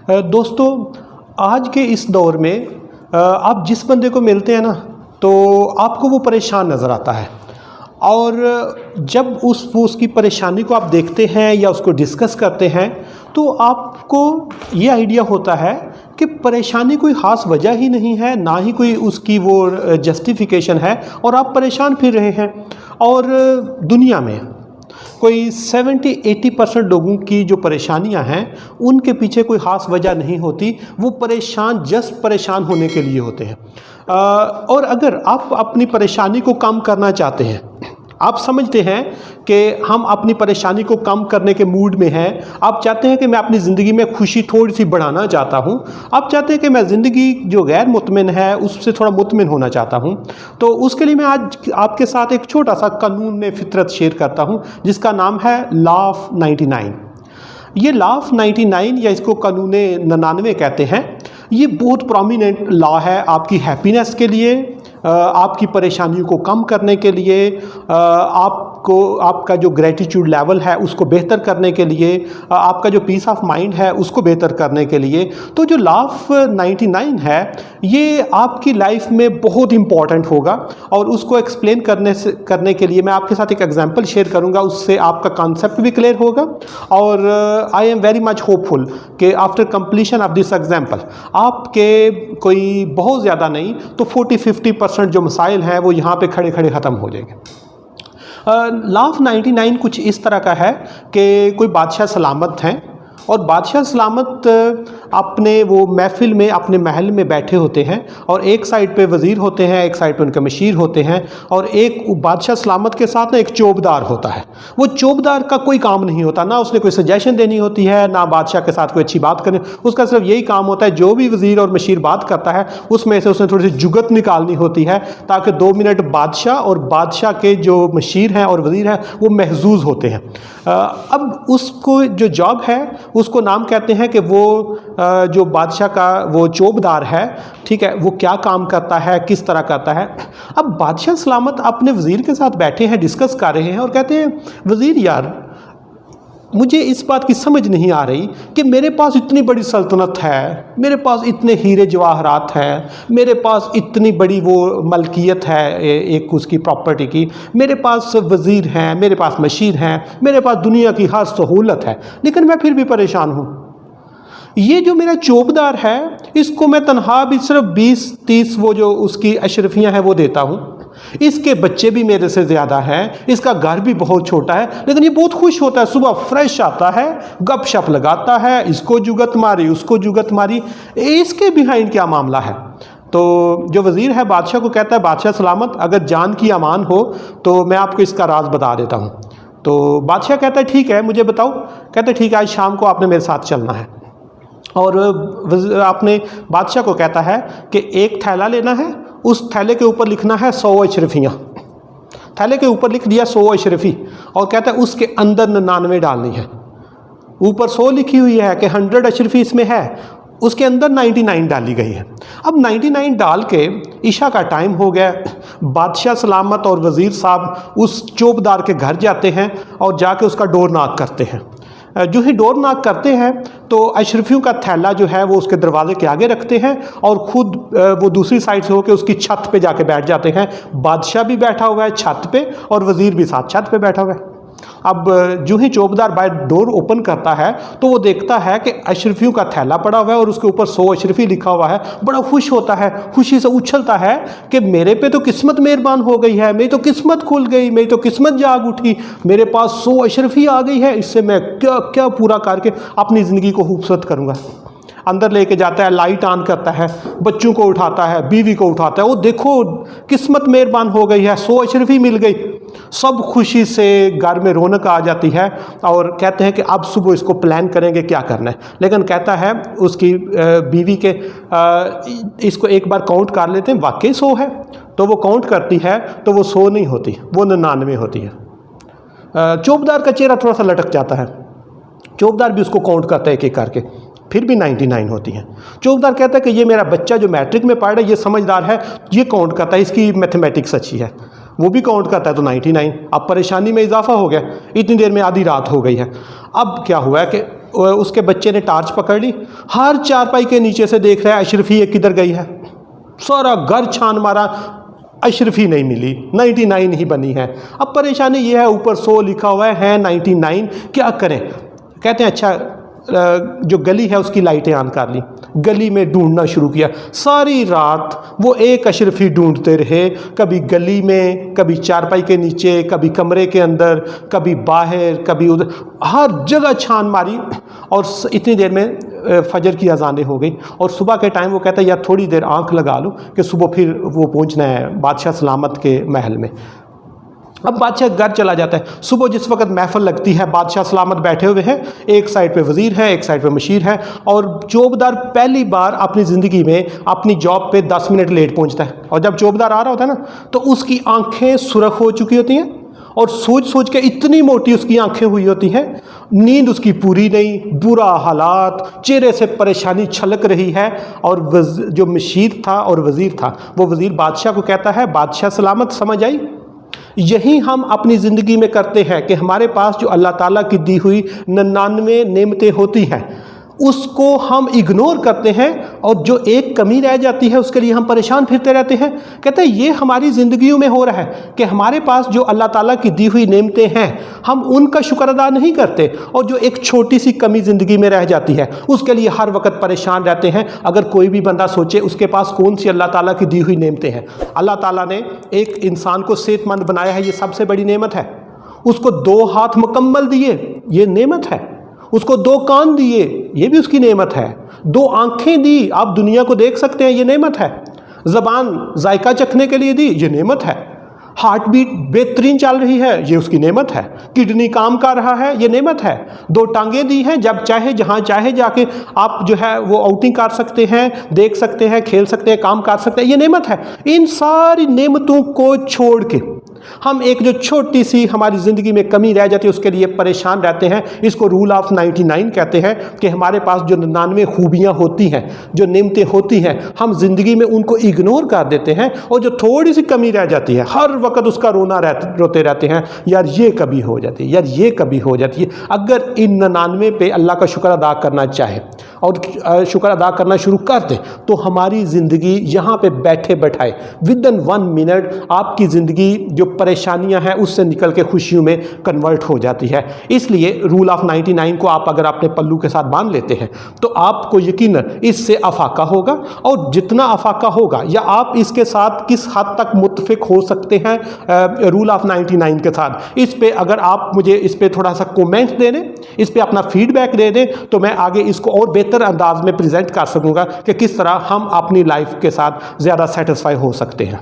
दोस्तों, आज के इस दौर में आप जिस बंदे को मिलते हैं ना, तो आपको वो परेशान नज़र आता है। और जब वो उसकी परेशानी को आप देखते हैं या उसको डिस्कस करते हैं, तो आपको ये आइडिया होता है कि परेशानी कोई ख़ास वजह ही नहीं है, ना ही कोई उसकी वो जस्टिफिकेशन है, और आप परेशान फिर रहे हैं। और दुनिया में कोई 70-80% लोगों की जो परेशानियां हैं, उनके पीछे कोई ख़ास वजह नहीं होती। वो परेशान जस्ट परेशान होने के लिए होते हैं। और अगर आप अपनी परेशानी को कम करना चाहते हैं, आप समझते हैं कि हम अपनी परेशानी को कम करने के मूड में हैं, आप चाहते हैं कि मैं अपनी ज़िंदगी में खुशी थोड़ी सी बढ़ाना चाहता हूं, आप चाहते हैं कि मैं ज़िंदगी जो गैर मुतमिन है उससे थोड़ा मुतमिन होना चाहता हूं, तो उसके लिए मैं आज आपके साथ एक छोटा सा कानून फितरत शेयर करता हूं, जिसका नाम है लॉ ऑफ 99। ये लॉ ऑफ 99 या इसको कानून 99 कहते हैं। ये बहुत प्रोमिनेंट लॉ है आपकी हैप्पीनेस के लिए, आपकी परेशानियों को कम करने के लिए, आपका जो ग्रेटिट्यूड लेवल है उसको बेहतर करने के लिए, आपका जो पीस ऑफ माइंड है उसको बेहतर करने के लिए। तो जो लॉ ऑफ 99 है, ये आपकी लाइफ में बहुत इंपॉर्टेंट होगा, और उसको एक्सप्लेन करने के लिए मैं आपके साथ एक एग्जांपल शेयर करूंगा। उससे आपका कॉन्सेप्ट भी क्लियर होगा। और I am very much hopeful कि after completion of this example आपके कोई बहुत ज़्यादा नहीं तो 40-50% जो मसाइल हैं वो यहाँ पे खड़े खड़े ख़त्म हो जाएंगे। लॉ ऑफ 99 कुछ इस तरह का है कि कोई बादशाह सलामत हैं, और बादशाह सलामत अपने वो महफिल में अपने महल में बैठे होते हैं, और एक साइड पे वज़ीर होते हैं, एक साइड पे उनके मशीर होते हैं, और एक बादशाह सलामत के साथ ना एक चौबदार होता है। वो चौबदार का कोई काम नहीं होता, ना उसने कोई सजेशन देनी होती है, ना बादशाह के साथ कोई अच्छी बात करनी, उसका सिर्फ यही काम होता है जो भी वज़ीर और मशीर बात करता है उसमें से उसने थोड़ी सी जुगत निकालनी होती है, ताकि 2 मिनट बादशाह और बादशाह के जो मशीर हैं और वज़ीर हैं वो महजूज होते हैं। अब उसको जो जॉब है उसको नाम कहते हैं कि वो जो बादशाह का वो चौबदार है, ठीक है, वो क्या काम करता है, किस तरह करता है। अब बादशाह सलामत अपने वज़ीर के साथ बैठे हैं, डिस्कस कर रहे हैं, और कहते हैं, वज़ीर यार, मुझे इस बात की समझ नहीं आ रही कि मेरे पास इतनी बड़ी सल्तनत है, मेरे पास इतने हीरे जवाहरात हैं, मेरे पास इतनी बड़ी वो मलकियत है एक उसकी प्रॉपर्टी की, मेरे पास वज़ीर हैं, मेरे पास मशीर हैं, मेरे पास दुनिया की हर सहूलत है, लेकिन मैं फिर भी परेशान हूँ। ये जो मेरा चौबदार है, इसको मैं तनख्वाह भी सिर्फ 20-30 वो जो उसकी अशरफियाँ हैं वो देता हूँ, इसके बच्चे भी मेरे से ज़्यादा हैं, इसका घर भी बहुत छोटा है, लेकिन ये बहुत खुश होता है, सुबह फ्रेश आता है, गपशप लगाता है, इसको जुगत मारी, उसको जुगत मारी। इसके बिहाइंड क्या मामला है? तो जो वज़ीर है बादशाह को कहता है, बादशाह सलामत, अगर जान की अमान हो तो मैं आपको इसका राज बता देता हूँ। तो बादशाह कहता है, ठीक है, मुझे बताओ। कहते हैं, ठीक है, आज शाम को आपने मेरे साथ चलना है। और आपने बादशाह को कहता है कि एक थैला लेना है, उस थैले के ऊपर लिखना है 100 अशरफियाँ। थैले के ऊपर लिख दिया 100 अशरफी, और कहता है उसके अंदर 99 डालनी है। ऊपर 100 लिखी हुई है कि 100 अशरफी इसमें है, उसके अंदर 99 डाली गई है। अब 99 डाल के ईशा का टाइम हो गया। बादशाह सलामत और वज़ीर साहब उस चौबदार के घर जाते हैं और जाके उसका डोर नॉक करते हैं। जो ही डोर नॉक करते हैं तो अशरफियों का थैला जो है वो उसके दरवाजे के आगे रखते हैं, और ख़ुद वो दूसरी साइड से होकर उसकी छत पे जाके बैठ जाते हैं। बादशाह भी बैठा हुआ है छत पे, और वज़ीर भी साथ छत पे बैठा हुआ है। अब जो ही चौबदार बाहर डोर ओपन करता है तो वो देखता है कि अशरफियों का थैला पड़ा हुआ है और उसके ऊपर 100 अशरफी लिखा हुआ है। बड़ा खुश होता है, खुशी से उछलता है कि मेरे पे तो किस्मत मेहरबान हो गई है, मेरी तो किस्मत खुल गई, मेरी तो किस्मत जाग उठी, मेरे पास 100 अशरफी आ गई है, इससे मैं क्या क्या पूरा करके अपनी ज़िंदगी को खूबसूरत करूँगा। अंदर लेके जाता है, लाइट ऑन करता है, बच्चों को उठाता है, बीवी को उठाता है, वो देखो किस्मत मेहरबान हो गई है, 100 अशरफी मिल गई। सब खुशी से घर में रौनक आ जाती है, और कहते हैं कि अब सुबह इसको प्लान करेंगे क्या करना है। लेकिन कहता है उसकी बीवी के इसको एक बार काउंट कर लेते हैं, वाकई 100 है। तो वो काउंट करती है तो वो 100 नहीं होती, वो 99 होती है। चौबदार का चेहरा थोड़ा सा लटक जाता है। चौबदार भी उसको काउंट करता है एक एक करके, फिर भी 99 होती हैं। चौबदार कहता है कि ये मेरा बच्चा जो मैट्रिक में पढ़ रहा है, ये समझदार है, ये काउंट करता है, इसकी मैथमेटिक्स अच्छी है, वो भी काउंट करता है तो 99। अब परेशानी में इजाफा हो गया, इतनी देर में आधी रात हो गई है। अब क्या हुआ है कि उसके बच्चे ने टॉर्च पकड़ ली, हर चारपाई के नीचे से देख रहा है अशरफी ये किधर गई है। सारा घर छान मारा, अशरफी नहीं मिली, 99 ही बनी है। अब परेशानी ये है, ऊपर 100 लिखा हुआ है 99, क्या करें। कहते हैं अच्छा जो गली है उसकी लाइटें ऑन कर ली, गली में ढूंढना शुरू किया। सारी रात वो एक अशरफी ढूंढते रहे, कभी गली में, कभी चारपाई के नीचे, कभी कमरे के अंदर, कभी बाहर, कभी उधर, हर जगह छान मारी। और इतनी देर में फजर की अजानें हो गई और सुबह के टाइम वो कहता है यार थोड़ी देर आंख लगा लो कि सुबह फिर वो पहुंचना है बादशाह सलामत के महल में। अब बादशाह घर चला जाता है। सुबह जिस वक्त महफिल लगती है, बादशाह सलामत बैठे हुए हैं, एक साइड पे वज़ीर है, एक साइड पे मशीर है, और चौबदार पहली बार अपनी ज़िंदगी में अपनी जॉब पे 10 मिनट लेट पहुंचता है। और जब चौबदार आ रहा होता है ना, तो उसकी आंखें सुरख हो चुकी होती हैं और सोच सोच के इतनी मोटी उसकी आंखें हुई होती हैं, नींद उसकी पूरी नहीं, बुरा हालात, चेहरे से परेशानी छलक रही है। और जो मशीर था और वज़ीर था, वो वज़ीर बादशाह को कहता है बादशाह सलामत, समझ आई, यही हम अपनी ज़िंदगी में करते हैं कि हमारे पास जो अल्लाह ताला की दी हुई 99 नेमतें होती हैं उसको हम इग्नोर करते हैं और जो एक कमी रह जाती है उसके लिए हम परेशान फिरते रहते हैं। कहते हैं ये हमारी ज़िंदगियों में हो रहा है कि हमारे पास जो अल्लाह ताला की दी हुई नेमतें हैं हम उनका शुक्र अदा नहीं करते, और जो एक छोटी सी कमी ज़िंदगी में रह जाती है उसके लिए हर वक्त परेशान रहते हैं। अगर कोई भी बंदा सोचे उसके पास कौन सी अल्लाह ताला की दी हुई नेमतें हैं। अल्लाह ताला ने एक इंसान को सेहतमंद बनाया है, ये सबसे बड़ी नेमत है। उसको 2 हाथ मुकम्मल दिए, ये नेमत है। उसको 2 कान दिए, ये भी उसकी नेमत है। 2 आंखें दी, आप दुनिया को देख सकते हैं, ये नेमत है। ज़बान जायका चखने के लिए दी, ये नेमत है। हार्ट बीट बेहतरीन चल रही है, ये उसकी नेमत है। किडनी काम कर रहा है, ये नेमत है। 2 टांगें दी हैं, जब चाहे जहाँ चाहे जाके आप जो है वो आउटिंग कर सकते हैं, देख सकते हैं, खेल सकते हैं, काम कर सकते हैं, ये नेमत है। इन सारी नेमतों को छोड़ के हम एक जो छोटी सी हमारी ज़िंदगी में कमी रह जाती है उसके लिए परेशान रहते हैं। इसको रूल ऑफ 99 कहते हैं कि हमारे पास जो 99 खूबियाँ होती हैं, जो नेमतें होती हैं, हम ज़िंदगी में उनको इग्नोर कर देते हैं, और जो थोड़ी सी कमी रह जाती है हर वक्त उसका रोते रहते हैं, यार ये कभी हो जाती है, यार ये कभी हो जाती है। अगर इन 99 पे अल्लाह का शुक्र अदा करना चाहे और शुक्र अदा करना शुरू कर दे तो हमारी ज़िंदगी यहाँ पे बैठे बैठाए विद इन 1 मिनट आपकी ज़िंदगी जो परेशानियां हैं उससे निकल के खुशियों में कन्वर्ट हो जाती है। इसलिए रूल ऑफ 99 को आप अगर अपने पल्लू के साथ बांध लेते हैं तो आपको यकीनन इससे अफाका होगा, और जितना अफाका होगा या आप इसके साथ किस हद तक मुत्तफिक हो सकते हैं रूल ऑफ 99 के साथ, इस पे अगर आप मुझे इस पे थोड़ा सा कमेंट दे दें, इस पे अपना फीडबैक दे दें, तो मैं आगे इसको और बेहतर अंदाज में प्रेजेंट कर सकूँगा कि किस तरह हम अपनी लाइफ के साथ ज़्यादा सेटिस्फाई हो सकते हैं।